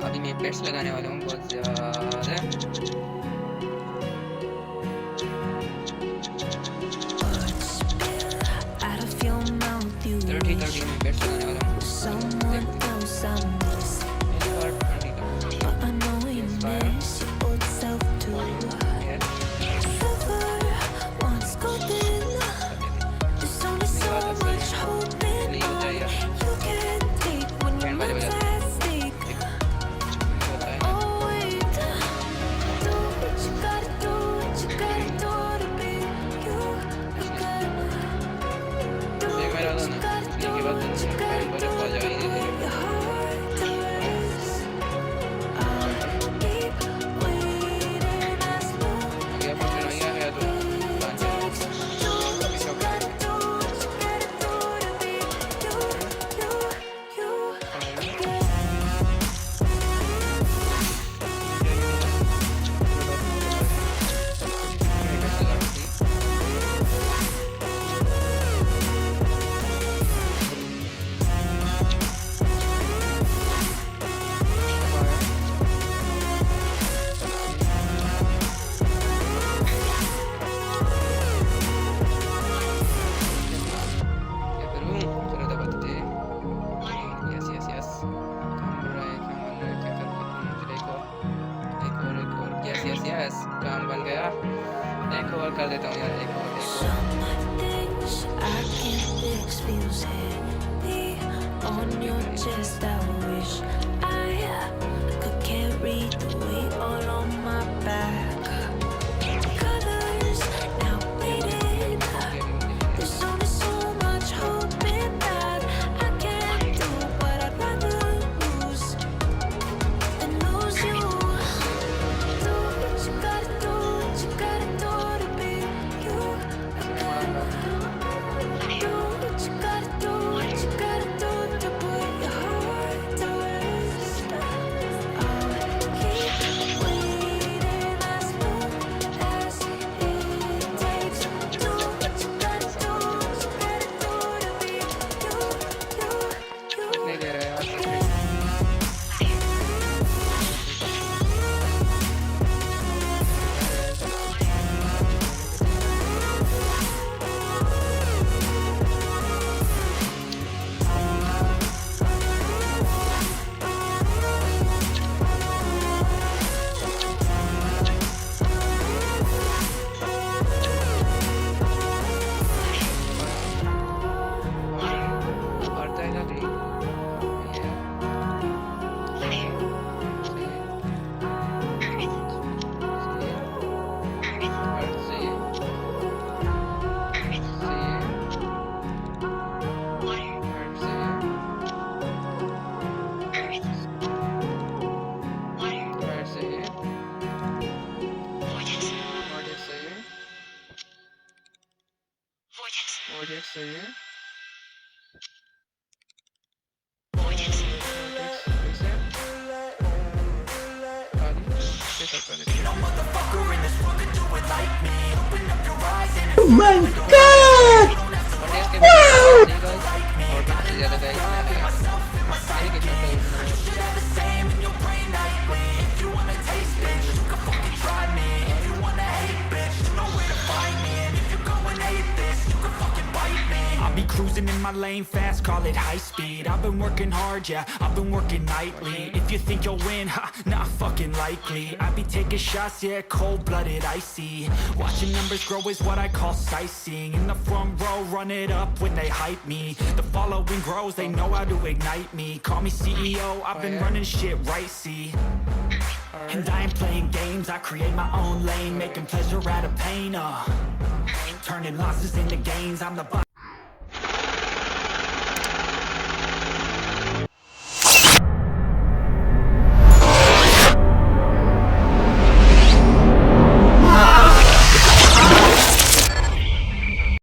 अभी मैं पेट्स लगाने वाला हूँ बहुत ज़्यादा। 30 में पेट्स लगाने वाला हूँ। यस काम बन गया। एक और कर देता हूँ यार, एक और। Vortex सही है। Vortex फिर से Oh my God! Wow! Be cruising in my lane fast, call it high speed. I've been working hard, yeah, I've been working nightly. If you think you'll win, ha, not fucking likely. I be taking shots, yeah, cold-blooded, icy. Watching numbers grow is what I call sightseeing. In the front row, run it up when they hype me. The following grows, they know how to ignite me. Call me CEO, I've been running shit right, see. And I ain't playing games, I create my own lane. Making pleasure out of pain, turning losses into gains. I'm the boss.